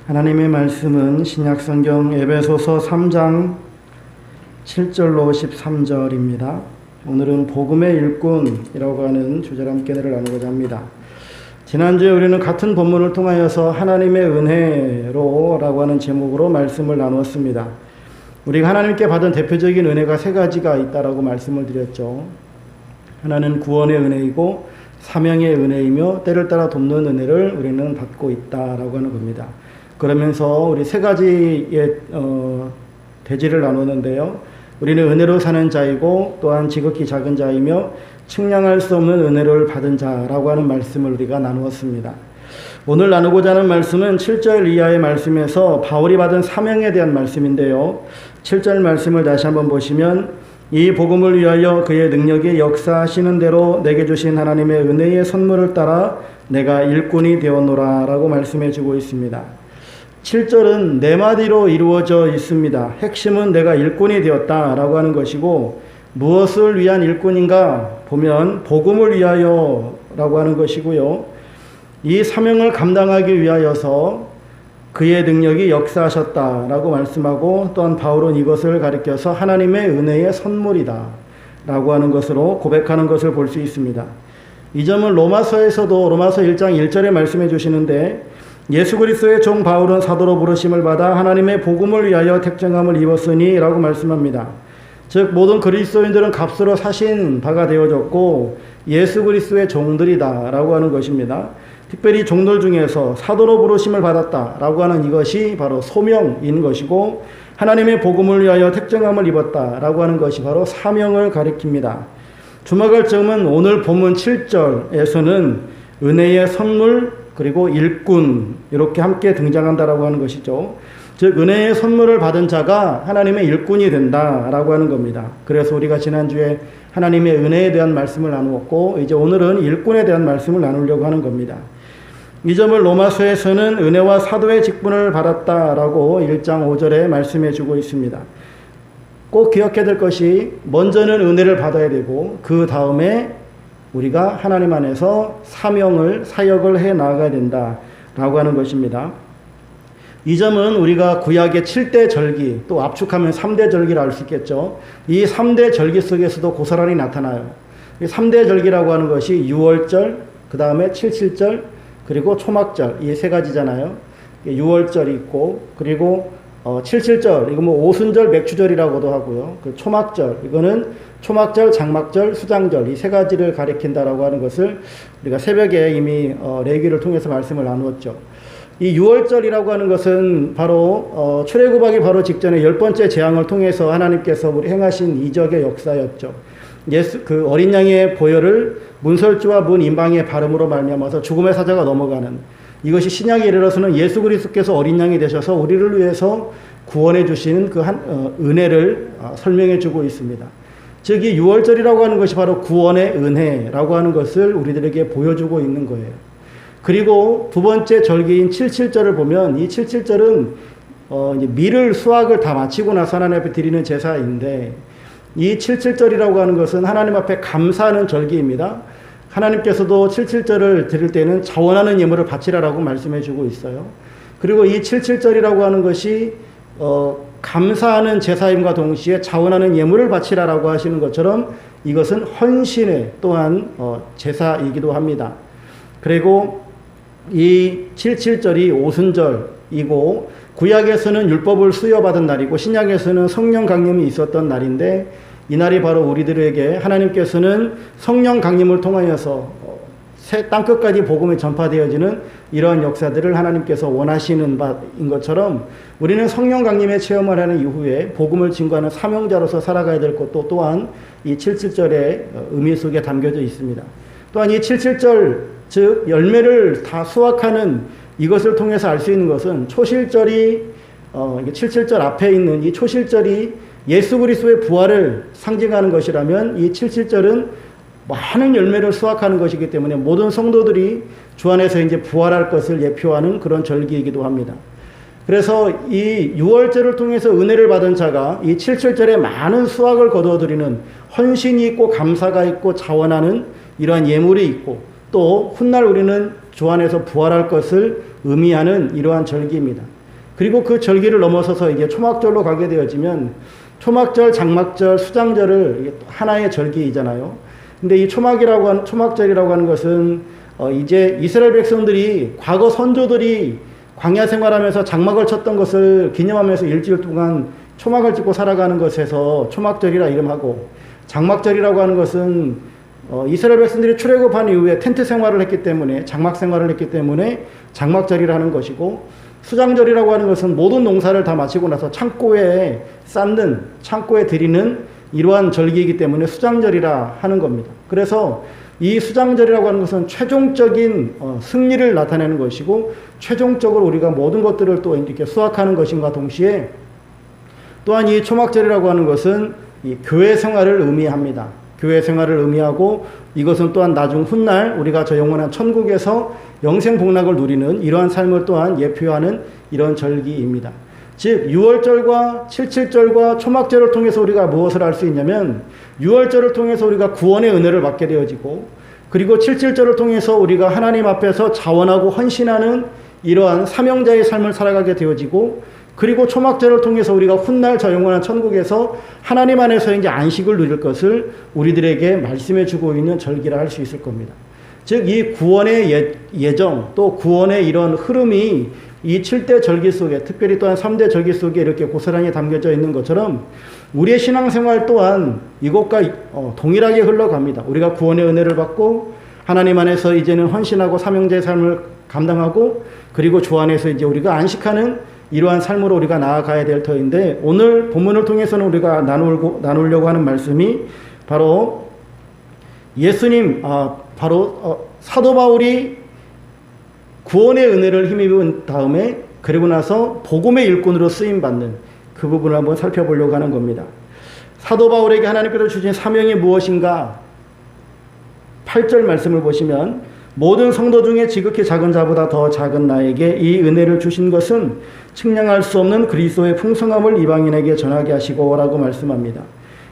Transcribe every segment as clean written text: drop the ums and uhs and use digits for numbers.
하나님의 말씀은 신약성경 에베소서 3장 7절로 13절입니다. 오늘은 복음의 일꾼이라고 하는 주제로 함께 나누고자 합니다. 지난주에 우리는 같은 본문을 통하여서 하나님의 은혜로 라고 하는 제목으로 말씀을 나누었습니다. 우리가 하나님께 받은 대표적인 은혜가 세 가지가 있다라고 말씀을 드렸죠. 하나는 구원의 은혜이고 사명의 은혜이며 때를 따라 돕는 은혜를 우리는 받고 있다라고 하는 겁니다. 그러면서 우리 세 가지의 대지를 나누는데요. 우리는 은혜로 사는 자이고 또한 지극히 작은 자이며 측량할 수 없는 은혜를 받은 자라고 하는 말씀을 우리가 나누었습니다. 오늘 나누고자 하는 말씀은 7절 이하의 말씀에서 바울이 받은 사명에 대한 말씀인데요. 7절 말씀을 다시 한번 보시면 이 복음을 위하여 그의 능력이 역사하시는 대로 내게 주신 하나님의 은혜의 선물을 따라 내가 일꾼이 되었노라 라고 말씀해 주고 있습니다. 7절은 네 마디로 이루어져 있습니다. 핵심은 내가 일꾼이 되었다 라고 하는 것이고, 무엇을 위한 일꾼인가 보면 복음을 위하여 라고 하는 것이고요. 이 사명을 감당하기 위하여서 그의 능력이 역사하셨다 라고 말씀하고, 또한 바울은 이것을 가리켜서 하나님의 은혜의 선물이다 라고 하는 것으로 고백하는 것을 볼 수 있습니다. 이 점은 로마서에서도 로마서 1장 1절에 말씀해 주시는데, 예수 그리스도의 종 바울은 사도로 부르심을 받아 하나님의 복음을 위하여 택정함을 입었으니 라고 말씀합니다. 즉 모든 그리스도인들은 값으로 사신 바가 되어졌고 예수 그리스도의 종들이다 라고 하는 것입니다. 특별히 종들 중에서 사도로 부르심을 받았다 라고 하는 이것이 바로 소명인 것이고, 하나님의 복음을 위하여 택정함을 입었다 라고 하는 것이 바로 사명을 가리킵니다. 주목할 점은 오늘 본문 7절에서는 은혜의 선물 그리고 일꾼 이렇게 함께 등장한다라고 하는 것이죠. 즉 은혜의 선물을 받은 자가 하나님의 일꾼이 된다라고 하는 겁니다. 그래서 우리가 지난주에 하나님의 은혜에 대한 말씀을 나누었고, 이제 오늘은 일꾼에 대한 말씀을 나누려고 하는 겁니다. 이 점을 로마서에서는 은혜와 사도의 직분을 받았다라고 1장 5절에 말씀해 주고 있습니다. 꼭 기억해야 될 것이, 먼저는 은혜를 받아야 되고 그 다음에 우리가 하나님 안에서 사역을 해 나가야 된다라고 하는 것입니다. 이 점은 우리가 구약의 7대 절기, 또 압축하면 3대 절기를 알 수 있겠죠. 이 3대 절기 속에서도 고스란히 나타나요. 이 3대 절기라고 하는 것이 6월절, 그 다음에 77절, 그리고 초막절, 이 세 가지잖아요. 6월절이 있고, 그리고 77절, 이거 뭐 오순절, 맥추절이라고도 하고요. 그 초막절, 이거는 초막절, 장막절, 수장절, 이 세 가지를 가리킨다라고 하는 것을 우리가 새벽에 이미 레위기를 통해서 말씀을 나누었죠. 이 6월절이라고 하는 것은 바로 출애굽하기 바로 직전에 10번째 재앙을 통해서 하나님께서 우리 행하신 이적의 역사였죠. 그 어린 양의 보혈을 문설주와 문 임방의 발음으로 말미암아서 죽음의 사자가 넘어가는, 이것이 신약에 이르러서는 예수 그리스도께서 어린 양이 되셔서 우리를 위해서 구원해 주시는 그 은혜를 설명해 주고 있습니다. 즉 이 6월절이라고 하는 것이 바로 구원의 은혜라고 하는 것을 우리들에게 보여주고 있는 거예요. 그리고 두 번째 절기인 77절을 보면, 이 77절은 이제 밀을 수확을 다 마치고 나서 하나님 앞에 드리는 제사인데, 이 77절이라고 하는 것은 하나님 앞에 감사하는 절기입니다. 하나님께서도 77절을 드릴 때는 자원하는 예물을 바치라라고 말씀해 주고 있어요. 그리고 이 77절이라고 하는 것이 감사하는 제사임과 동시에 자원하는 예물을 바치라라고 하시는 것처럼 이것은 헌신의 또한 제사이기도 합니다. 그리고 이 77절이 오순절이고, 구약에서는 율법을 수여받은 날이고 신약에서는 성령 강림이 있었던 날인데, 이 날이 바로 우리들에게 하나님께서는 성령 강림을 통하여서 새 땅끝까지 복음이 전파되어지는 이러한 역사들을 하나님께서 원하시는 바인 것처럼, 우리는 성령 강림의 체험을 하는 이후에 복음을 증거하는 사명자로서 살아가야 될 것도 또한 이 77절의 의미 속에 담겨져 있습니다. 또한 이 77절, 즉 열매를 다 수확하는 이것을 통해서 알 수 있는 것은, 초실절이 77절 앞에 있는 이 초실절이 예수 그리스도의 부활을 상징하는 것이라면, 이 77절은 많은 열매를 수확하는 것이기 때문에 모든 성도들이 주 안에서 이제 부활할 것을 예표하는 그런 절기이기도 합니다. 그래서 이 6월절을 통해서 은혜를 받은 자가 이 77절에 많은 수확을 거두어들이는 헌신이 있고 감사가 있고 자원하는 이러한 예물이 있고, 또 훗날 우리는 주 안에서 부활할 것을 의미하는 이러한 절기입니다. 그리고 그 절기를 넘어서서 이게 초막절로 가게 되어지면 초막절, 장막절, 수장절을 이게 하나의 절기이잖아요. 근데 이 초막절이라고 하는 것은 이제 이스라엘 백성들이 과거 선조들이 광야 생활하면서 장막을 쳤던 것을 기념하면서 일주일 동안 초막을 찍고 살아가는 것에서 초막절이라 이름하고, 장막절이라고 하는 것은 이스라엘 백성들이 출애굽한 이후에 텐트 생활을 했기 때문에, 장막 생활을 했기 때문에 장막절이라는 것이고, 수장절이라고 하는 것은 모든 농사를 다 마치고 나서 창고에 쌓는, 창고에 드리는 이러한 절기이기 때문에 수장절이라 하는 겁니다. 그래서 이 수장절이라고 하는 것은 최종적인 승리를 나타내는 것이고, 최종적으로 우리가 모든 것들을 또 이렇게 수확하는 것임과 동시에, 또한 이 초막절이라고 하는 것은 이 교회 생활을 의미합니다. 교회 생활을 의미하고, 이것은 또한 나중 훗날 우리가 저 영원한 천국에서 영생 복락을 누리는 이러한 삶을 또한 예표하는 이런 절기입니다. 즉 6월절과 77절과 초막절을 통해서 우리가 무엇을 할 수 있냐면, 6월절을 통해서 우리가 구원의 은혜를 받게 되어지고, 그리고 77절을 통해서 우리가 하나님 앞에서 자원하고 헌신하는 이러한 사명자의 삶을 살아가게 되어지고, 그리고 초막절을 통해서 우리가 훗날 저 영원한 천국에서 하나님 안에서 이제 안식을 누릴 것을 우리들에게 말씀해 주고 있는 절기라 할 수 있을 겁니다. 즉 이 구원의 예정, 또 구원의 이런 흐름이 이 7대 절기 속에, 특별히 또한 3대 절기 속에 이렇게 고스란히 담겨져 있는 것처럼 우리의 신앙생활 또한 이것과 동일하게 흘러갑니다. 우리가 구원의 은혜를 받고 하나님 안에서 이제는 헌신하고 사명자의 삶을 감당하고, 그리고 주 안에서 이제 우리가 안식하는 이러한 삶으로 우리가 나아가야 될 터인데, 오늘 본문을 통해서는 우리가 나누려고 하는 말씀이 바로 예수님, 사도 바울이 구원의 은혜를 힘입은 다음에 그리고 나서 복음의 일꾼으로 쓰임받는 그 부분을 한번 살펴보려고 하는 겁니다. 사도 바울에게 하나님께서 주신 사명이 무엇인가? 8절 말씀을 보시면, 모든 성도 중에 지극히 작은 자보다 더 작은 나에게 이 은혜를 주신 것은 측량할 수 없는 그리스도의 풍성함을 이방인에게 전하게 하시고 라고 말씀합니다.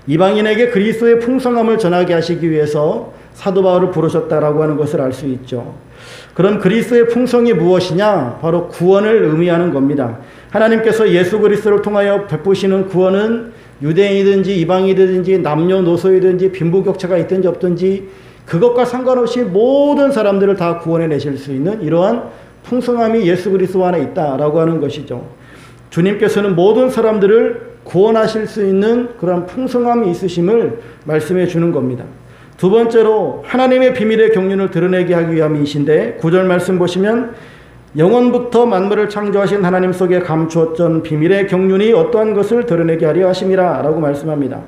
이방인에게 그리스도의 풍성함을 전하게 하시기 위해서 사도 바울을 부르셨다라고 하는 것을 알 수 있죠. 그럼 그리스도의 풍성이 무엇이냐? 바로 구원을 의미하는 겁니다. 하나님께서 예수 그리스도를 통하여 베푸시는 구원은 유대인이든지 이방인이든지 남녀노소이든지 빈부격차가 있든지 없든지 그것과 상관없이 모든 사람들을 다 구원해 내실 수 있는 이러한 풍성함이 예수 그리스도 안에 있다라고 하는 것이죠. 주님께서는 모든 사람들을 구원하실 수 있는 그런 풍성함이 있으심을 말씀해 주는 겁니다. 두 번째로 하나님의 비밀의 경륜을 드러내게 하기 위함이신데, 9절 말씀 보시면 영원부터 만물을 창조하신 하나님 속에 감추었던 비밀의 경륜이 어떠한 것을 드러내게 하려 하심이라 라고 말씀합니다.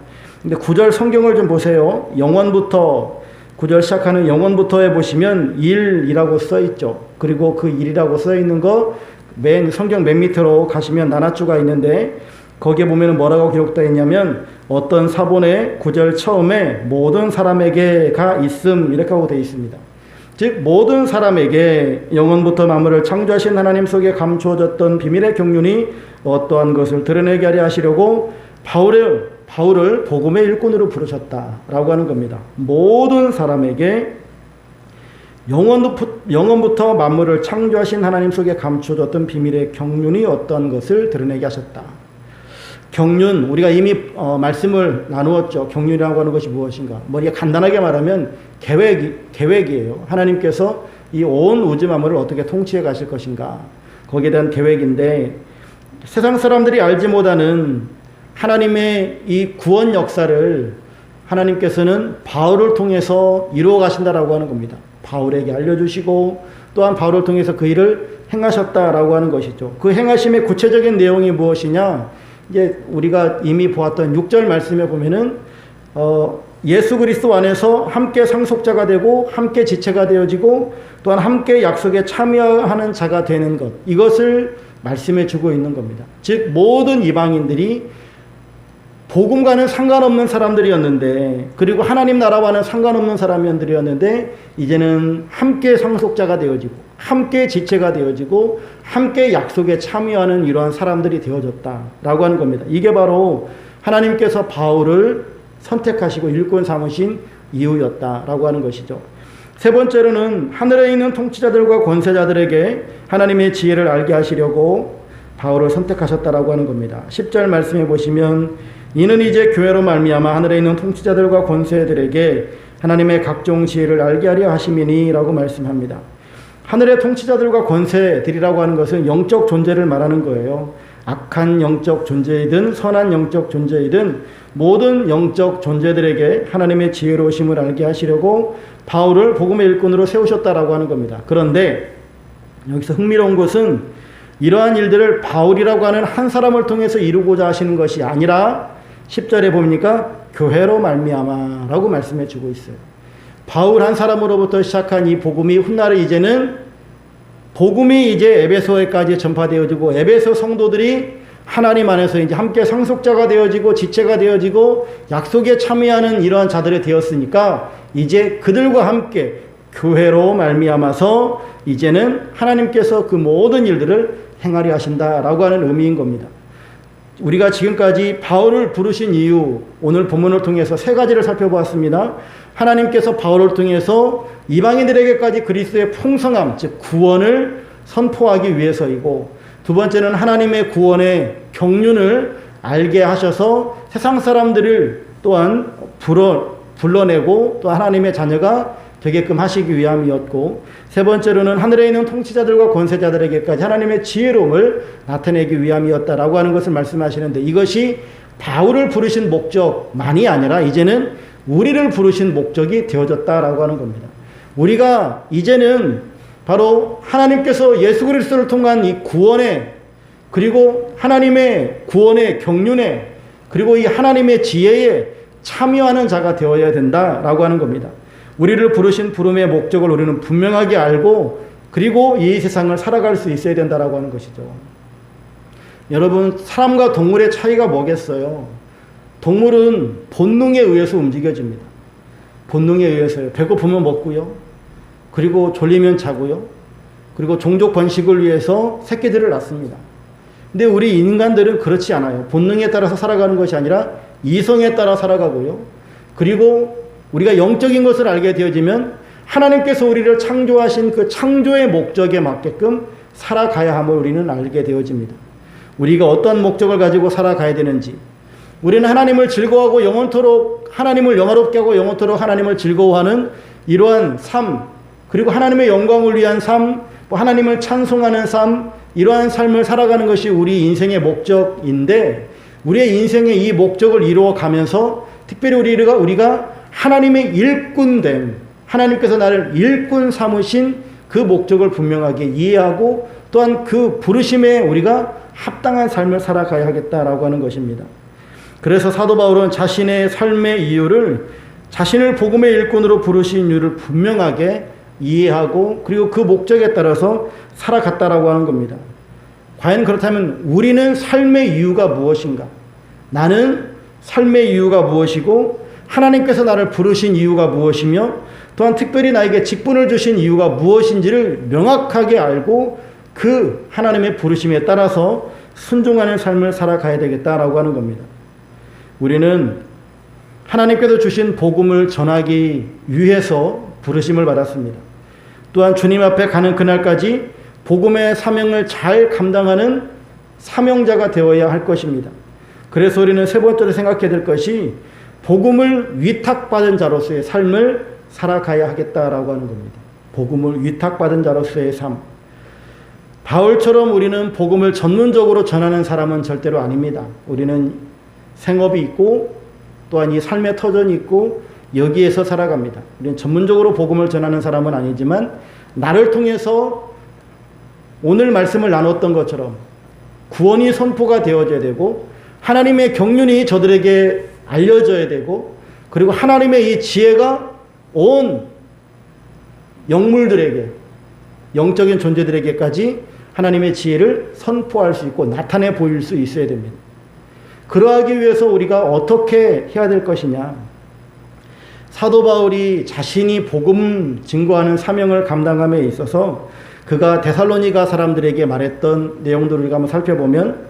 근데 9절 성경을 좀 보세요. 영원부터, 9절 시작하는 영원부터에 보시면 일이라고 써 있죠. 그리고 그 일이라고 써 있는 거 성경 맨 밑으로 가시면 나눗주가 있는데, 거기에 보면 뭐라고 기록되어 있냐면, 어떤 사본의 9절 처음에 모든 사람에게가 있음 이렇게 하고 되어 있습니다. 즉 모든 사람에게 영원부터 만물을 창조하신 하나님 속에 감추어졌던 비밀의 경륜이 어떠한 것을 드러내게 하려 하시려고 바울을 복음의 일꾼으로 부르셨다라고 하는 겁니다. 모든 사람에게 영원부터 만물을 창조하신 하나님 속에 감추어졌던 비밀의 경륜이 어떠한 것을 드러내게 하셨다. 경륜, 우리가 이미 말씀을 나누었죠. 경륜이라고 하는 것이 무엇인가? 이게 간단하게 말하면 계획이에요. 하나님께서 이 온 우주 만물을 어떻게 통치해 가실 것인가? 거기에 대한 계획인데, 세상 사람들이 알지 못하는 하나님의 이 구원 역사를 하나님께서는 바울을 통해서 이루어 가신다라고 하는 겁니다. 바울에게 알려주시고 또한 바울을 통해서 그 일을 행하셨다라고 하는 것이죠. 그 행하심의 구체적인 내용이 무엇이냐? 이제 우리가 이미 보았던 6절 말씀에 보면은 예수 그리스도 안에서 함께 상속자가 되고 함께 지체가 되어지고 또한 함께 약속에 참여하는 자가 되는 것, 이것을 말씀해 주고 있는 겁니다. 즉 모든 이방인들이 복음과는 상관없는 사람들이었는데, 그리고 하나님 나라와는 상관없는 사람들이었는데, 이제는 함께 상속자가 되어지고 함께 지체가 되어지고 함께 약속에 참여하는 이러한 사람들이 되어졌다라고 하는 겁니다. 이게 바로 하나님께서 바울을 선택하시고 일꾼 삼으신 이유였다라고 하는 것이죠. 세 번째로는 하늘에 있는 통치자들과 권세자들에게 하나님의 지혜를 알게 하시려고 바울을 선택하셨다라고 하는 겁니다. 10절 말씀해 보시면 이는 이제 교회로 말미암아 하늘에 있는 통치자들과 권세들에게 하나님의 각종 지혜를 알게 하려 하심이니 라고 말씀합니다. 하늘의 통치자들과 권세들이라고 하는 것은 영적 존재를 말하는 거예요. 악한 영적 존재이든 선한 영적 존재이든 모든 영적 존재들에게 하나님의 지혜로우심을 알게 하시려고 바울을 복음의 일꾼으로 세우셨다라고 하는 겁니다. 그런데 여기서 흥미로운 것은 이러한 일들을 바울이라고 하는 한 사람을 통해서 이루고자 하시는 것이 아니라 10절에 보니까 교회로 말미암아라고 말씀해 주고 있어요. 바울 한 사람으로부터 시작한 이 복음이 훗날에 이제는 복음이 이제 에베소에까지 전파되어지고 에베소 성도들이 하나님 안에서 이제 함께 상속자가 되어지고 지체가 되어지고 약속에 참여하는 이러한 자들이 되었으니까 이제 그들과 함께 교회로 말미암아서 이제는 하나님께서 그 모든 일들을 행하려 하신다라고 하는 의미인 겁니다. 우리가 지금까지 바울을 부르신 이유, 오늘 본문을 통해서 세 가지를 살펴보았습니다. 하나님께서 바울을 통해서 이방인들에게까지 그리스도의 풍성함, 즉 구원을 선포하기 위해서이고, 두 번째는 하나님의 구원의 경륜을 알게 하셔서 세상 사람들을 또한 불러내고 또 하나님의 자녀가 되게끔 하시기 위함이었고, 세 번째로는 하늘에 있는 통치자들과 권세자들에게까지 하나님의 지혜로움을 나타내기 위함이었다라고 하는 것을 말씀하시는데, 이것이 바울을 부르신 목적만이 아니라 이제는 우리를 부르신 목적이 되어졌다라고 하는 겁니다. 우리가 이제는 바로 하나님께서 예수 그리스도를 통한 이 구원에, 그리고 하나님의 구원의 경륜에, 그리고 이 하나님의 지혜에 참여하는 자가 되어야 된다라고 하는 겁니다. 우리를 부르신 부름의 목적을 우리는 분명하게 알고, 그리고 이 세상을 살아갈 수 있어야 된다라고 하는 것이죠. 여러분, 사람과 동물의 차이가 뭐겠어요? 동물은 본능에 의해서 움직여집니다. 본능에 의해서요. 배고프면 먹고요. 그리고 졸리면 자고요. 그리고 종족 번식을 위해서 새끼들을 낳습니다. 근데 우리 인간들은 그렇지 않아요. 본능에 따라서 살아가는 것이 아니라 이성에 따라 살아가고요. 그리고 우리가 영적인 것을 알게 되어지면 하나님께서 우리를 창조하신 그 창조의 목적에 맞게끔 살아가야 함을 우리는 알게 되어집니다. 우리가 어떤 목적을 가지고 살아가야 되는지, 우리는 하나님을 즐거워하고 영원토록 하나님을 영화롭게 하고 영원토록 하나님을 즐거워하는 이러한 삶, 그리고 하나님의 영광을 위한 삶, 하나님을 찬송하는 삶, 이러한 삶을 살아가는 것이 우리 인생의 목적인데, 우리의 인생의 이 목적을 이루어가면서 특별히 우리가 하나님의 일꾼됨, 하나님께서 나를 일꾼 삼으신 그 목적을 분명하게 이해하고 또한 그 부르심에 우리가 합당한 삶을 살아가야 하겠다라고 하는 것입니다. 그래서 사도 바울은 자신의 삶의 이유를, 자신을 복음의 일꾼으로 부르신 이유를 분명하게 이해하고 그리고 그 목적에 따라서 살아갔다라고 하는 겁니다. 과연 그렇다면 우리는 삶의 이유가 무엇인가? 나는 삶의 이유가 무엇이고 하나님께서 나를 부르신 이유가 무엇이며 또한 특별히 나에게 직분을 주신 이유가 무엇인지를 명확하게 알고 그 하나님의 부르심에 따라서 순종하는 삶을 살아가야 되겠다라고 하는 겁니다. 우리는 하나님께서 주신 복음을 전하기 위해서 부르심을 받았습니다. 또한 주님 앞에 가는 그날까지 복음의 사명을 잘 감당하는 사명자가 되어야 할 것입니다. 그래서 우리는 세 번째로 생각해야 될 것이 복음을 위탁받은 자로서의 삶을 살아가야 하겠다라고 하는 겁니다. 복음을 위탁받은 자로서의 삶. 바울처럼 우리는 복음을 전문적으로 전하는 사람은 절대로 아닙니다. 우리는 생업이 있고 또한 이 삶의 터전이 있고 여기에서 살아갑니다. 우리는 전문적으로 복음을 전하는 사람은 아니지만 나를 통해서 오늘 말씀을 나눴던 것처럼 구원이 선포가 되어져야 되고 하나님의 경륜이 저들에게 알려져야 되고 그리고 하나님의 이 지혜가 온 영물들에게, 영적인 존재들에게까지 하나님의 지혜를 선포할 수 있고 나타내 보일 수 있어야 됩니다. 그러하기 위해서 우리가 어떻게 해야 될 것이냐. 사도 바울이 자신이 복음 증거하는 사명을 감당함에 있어서 그가 데살로니가 사람들에게 말했던 내용들을 우리가 한번 살펴보면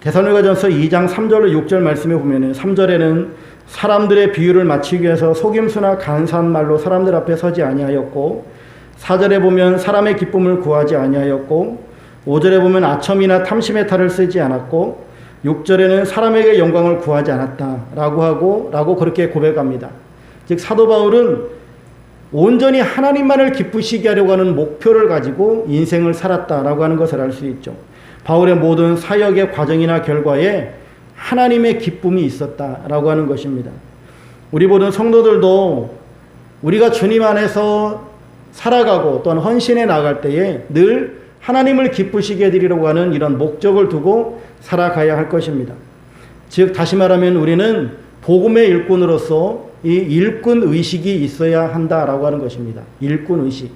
데살로니가전서 2장 3절로 6절 말씀에 보면 3절에는 사람들의 비유를 맞추기 위해서 속임수나 간사한 말로 사람들 앞에 서지 아니하였고 4절에 보면 사람의 기쁨을 구하지 아니하였고 5절에 보면 아첨이나 탐심의 탈을 쓰지 않았고 6절에는 사람에게 영광을 구하지 않았다라고 그렇게 고백합니다. 즉 사도 바울은 온전히 하나님만을 기쁘시게 하려고 하는 목표를 가지고 인생을 살았다라고 하는 것을 알 수 있죠. 바울의 모든 사역의 과정이나 결과에 하나님의 기쁨이 있었다라고 하는 것입니다. 우리 모든 성도들도 우리가 주님 안에서 살아가고 또한 헌신해 나갈 때에 늘 하나님을 기쁘시게 해드리려고 하는 이런 목적을 두고 살아가야 할 것입니다. 즉 다시 말하면 우리는 복음의 일꾼으로서 이 일꾼 의식이 있어야 한다라고 하는 것입니다. 일꾼 의식.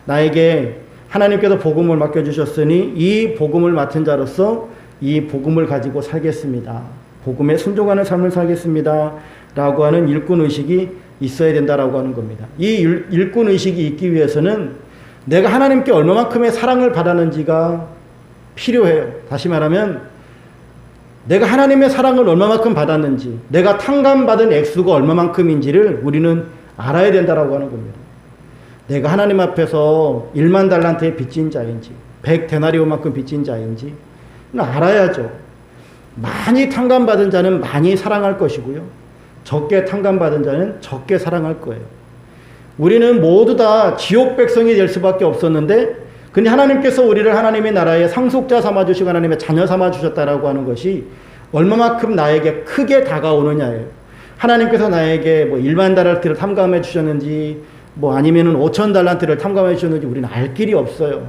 나에게 하나님께서 복음을 맡겨주셨으니 이 복음을 맡은 자로서 이 복음을 가지고 살겠습니다. 복음에 순종하는 삶을 살겠습니다. 라고 하는 일꾼 의식이 있어야 된다라고 하는 겁니다. 이 일꾼 의식이 있기 위해서는 내가 하나님께 얼마만큼의 사랑을 받았는지가 필요해요. 다시 말하면 내가 하나님의 사랑을 얼마만큼 받았는지, 내가 탕감받은 액수가 얼마만큼인지를 우리는 알아야 된다라고 하는 겁니다. 내가 하나님 앞에서 1만 달란트의 빚진 자인지 100데나리온만큼 빚진 자인지 알아야죠. 많이 탕감받은 자는 많이 사랑할 것이고요. 적게 탕감받은 자는 적게 사랑할 거예요. 우리는 모두 다 지옥 백성이 될 수밖에 없었는데 근데 하나님께서 우리를 하나님의 나라의 상속자 삼아주시고 하나님의 자녀 삼아주셨다라고 하는 것이 얼마만큼 나에게 크게 다가오느냐예요. 하나님께서 나에게 뭐 1만 달란트를 탕감해 주셨는지 뭐 아니면은 5천 달란트를 탕감해 주셨는지 우리는 알 길이 없어요.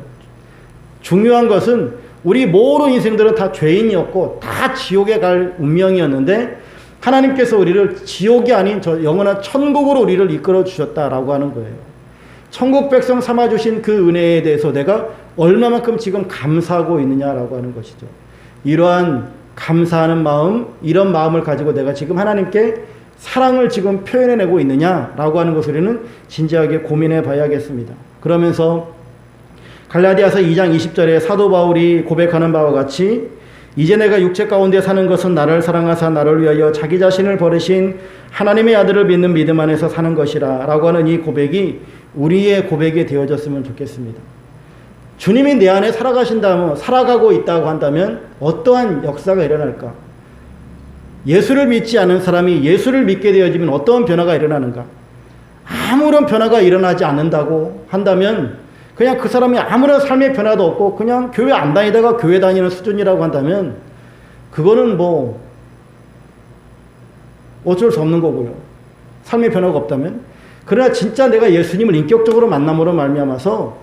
중요한 것은 우리 모든 인생들은 다 죄인이었고 다 지옥에 갈 운명이었는데 하나님께서 우리를 지옥이 아닌 저 영원한 천국으로 우리를 이끌어 주셨다라고 하는 거예요. 천국 백성 삼아주신 그 은혜에 대해서 내가 얼마만큼 지금 감사하고 있느냐라고 하는 것이죠. 이러한 감사하는 마음, 이런 마음을 가지고 내가 지금 하나님께 사랑을 지금 표현해내고 있느냐라고 하는 것을 우리는 진지하게 고민해 봐야겠습니다. 그러면서 갈라디아서 2장 20절에 사도 바울이 고백하는 바와 같이 이제 내가 육체 가운데 사는 것은 나를 사랑하사 나를 위하여 자기 자신을 버리신 하나님의 아들을 믿는 믿음 안에서 사는 것이라 라고 하는 이 고백이 우리의 고백이 되어졌으면 좋겠습니다. 주님이 내 안에 살아가고 있다고 한다면 어떠한 역사가 일어날까? 예수를 믿지 않은 사람이 예수를 믿게 되어지면 어떠한 변화가 일어나는가? 아무런 변화가 일어나지 않는다고 한다면 그냥 그 사람이 아무런 삶의 변화도 없고 그냥 교회 안 다니다가 교회 다니는 수준이라고 한다면 그거는 뭐 어쩔 수 없는 거고요. 삶의 변화가 없다면. 그러나 진짜 내가 예수님을 인격적으로 만남으로 말미암아서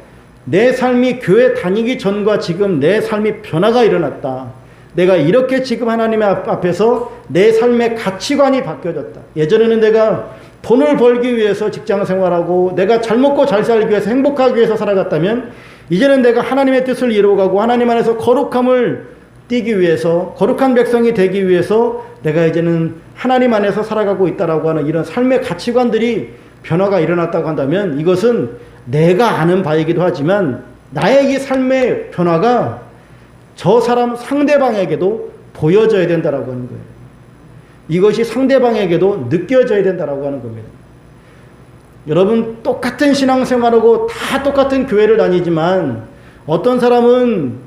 내 삶이 교회 다니기 전과 지금 내 삶이 변화가 일어났다. 내가 이렇게 지금 하나님의 앞에서 내 삶의 가치관이 바뀌어졌다. 예전에는 내가 돈을 벌기 위해서 직장 생활하고 내가 잘 먹고 잘 살기 위해서 행복하기 위해서 살아갔다면 이제는 내가 하나님의 뜻을 이루어가고 하나님 안에서 거룩함을 띠기 위해서 거룩한 백성이 되기 위해서 내가 이제는 하나님 안에서 살아가고 있다라고 하는 이런 삶의 가치관들이 변화가 일어났다고 한다면 이것은 내가 아는 바이기도 하지만 나의 이 삶의 변화가 저 사람 상대방에게도 보여져야 된다라고 하는 거예요. 이것이 상대방에게도 느껴져야 된다라고 하는 겁니다. 여러분 똑같은 신앙생활하고 다 똑같은 교회를 다니지만 어떤 사람은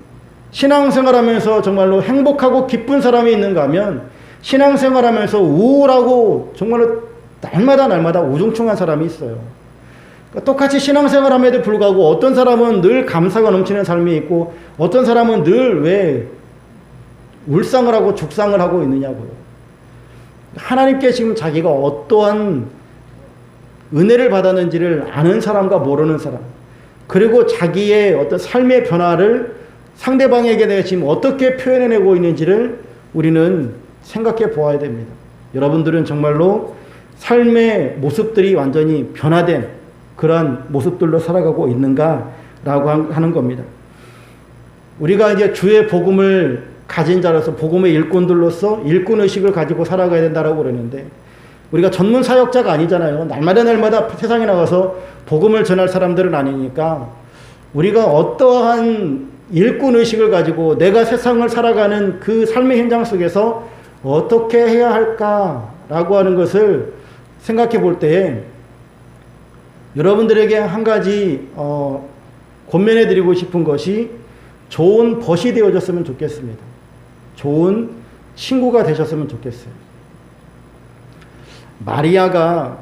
신앙생활하면서 정말로 행복하고 기쁜 사람이 있는가 하면 신앙생활하면서 우울하고 정말로 날마다 우중충한 사람이 있어요. 그러니까 똑같이 신앙생활함에도 불구하고 어떤 사람은 늘 감사가 넘치는 삶이 있고 어떤 사람은 늘 왜 울상을 하고 죽상을 하고 있느냐고요. 하나님께 지금 자기가 어떠한 은혜를 받았는지를 아는 사람과 모르는 사람, 그리고 자기의 어떤 삶의 변화를 상대방에게 내가 지금 어떻게 표현해내고 있는지를 우리는 생각해 보아야 됩니다. 여러분들은 정말로 삶의 모습들이 완전히 변화된 그러한 모습들로 살아가고 있는가라고 하는 겁니다. 우리가 이제 주의 복음을 가진 자로서 복음의 일꾼들로서 일꾼의식을 가지고 살아가야 된다라고 그러는데 우리가 전문 사역자가 아니잖아요. 날마다 세상에 나가서 복음을 전할 사람들은 아니니까 우리가 어떠한 일꾼의식을 가지고 내가 세상을 살아가는 그 삶의 현장 속에서 어떻게 해야 할까라고 하는 것을 생각해 볼 때에 여러분들에게 한 가지 권면해 드리고 싶은 것이 좋은 벗이 되어줬으면 좋겠습니다. 좋은 친구가 되셨으면 좋겠어요. 마리아가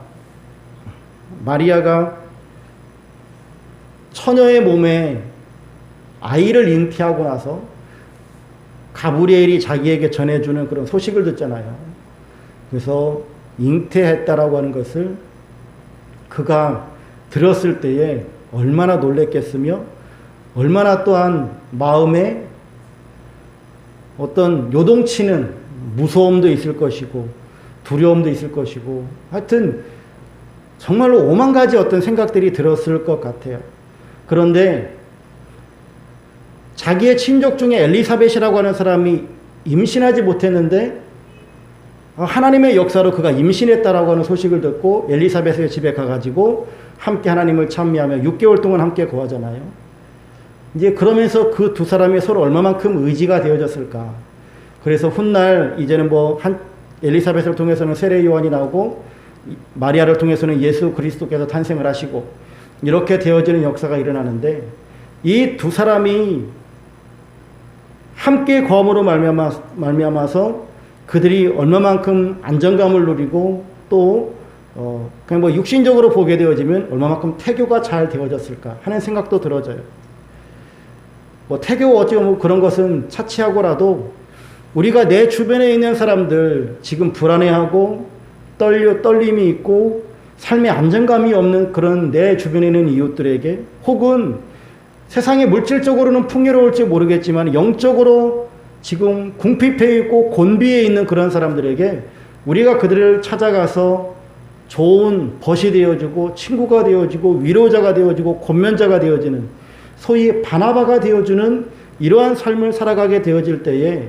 처녀의 몸에 아이를 잉태하고 나서 가브리엘이 자기에게 전해주는 그런 소식을 듣잖아요. 그래서 잉태했다라고 하는 것을 그가 들었을 때에 얼마나 놀랬겠으며 얼마나 또한 마음에 어떤 요동치는 무서움도 있을 것이고 두려움도 있을 것이고 하여튼 정말로 오만 가지 어떤 생각들이 들었을 것 같아요. 그런데 자기의 친족 중에 엘리사벳이라고 하는 사람이 임신하지 못했는데 하나님의 역사로 그가 임신했다라고 하는 소식을 듣고 엘리사벳의 집에 가가지고 함께 하나님을 찬미하며 6개월 동안 함께 거하잖아요. 이제 그러면서 그 두 사람이 서로 얼마만큼 의지가 되어졌을까. 그래서 훗날 이제는 엘리사벳을 통해서는 세례 요한이 나오고 마리아를 통해서는 예수 그리스도께서 탄생을 하시고 이렇게 되어지는 역사가 일어나는데 이 두 사람이 함께 거함으로 말미암아서 그들이 얼마만큼 안정감을 누리고 또 그냥 육신적으로 보게 되어지면 얼마만큼 태교가 잘 되어졌을까 하는 생각도 들어져요. 태교 어찌 그런 것은 차치하고라도 우리가 내 주변에 있는 사람들 지금 불안해하고 떨림이 있고 삶의 안정감이 없는 그런 내 주변에 있는 이웃들에게 혹은 세상에 물질적으로는 풍요로울지 모르겠지만 영적으로 지금 궁핍해 있고 곤비해 있는 그런 사람들에게 우리가 그들을 찾아가서 좋은 벗이 되어주고 친구가 되어주고 위로자가 되어주고 권면자가 되어지는 소위 바나바가 되어주는 이러한 삶을 살아가게 되어질 때에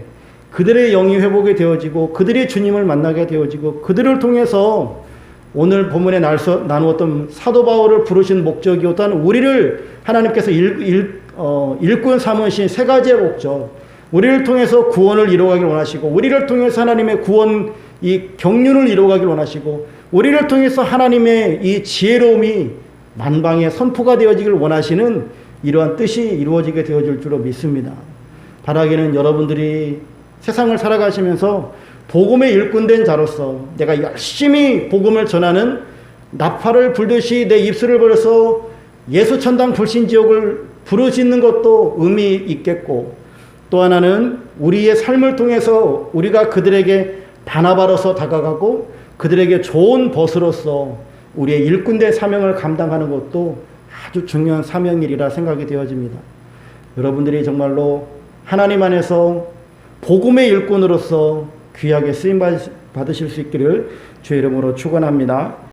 그들의 영이 회복이 되어지고 그들이 주님을 만나게 되어지고 그들을 통해서 오늘 본문에 나누었던 사도 바울을 부르신 목적이 어떤 우리를 하나님께서 일꾼 삼으신 세 가지의 목적, 우리를 통해서 구원을 이루어가길 원하시고 우리를 통해서 하나님의 구원 이 경륜을 이루어가길 원하시고 우리를 통해서 하나님의 이 지혜로움이 만방에 선포가 되어지길 원하시는 이러한 뜻이 이루어지게 되어질 줄로 믿습니다. 바라기는 여러분들이 세상을 살아가시면서 복음의 일꾼된 자로서 내가 열심히 복음을 전하는 나팔을 불듯이 내 입술을 벌여서 예수천당 불신지옥을 부르짖는 것도 의미 있겠고 또 하나는 우리의 삶을 통해서 우리가 그들에게 바나바로서 다가가고 그들에게 좋은 벗으로서 우리의 일꾼된 사명을 감당하는 것도 아주 중요한 사명일이라 생각이 되어집니다. 여러분들이 정말로 하나님 안에서 복음의 일꾼으로서 귀하게 쓰임 받으실 수 있기를 주의 이름으로 축원합니다.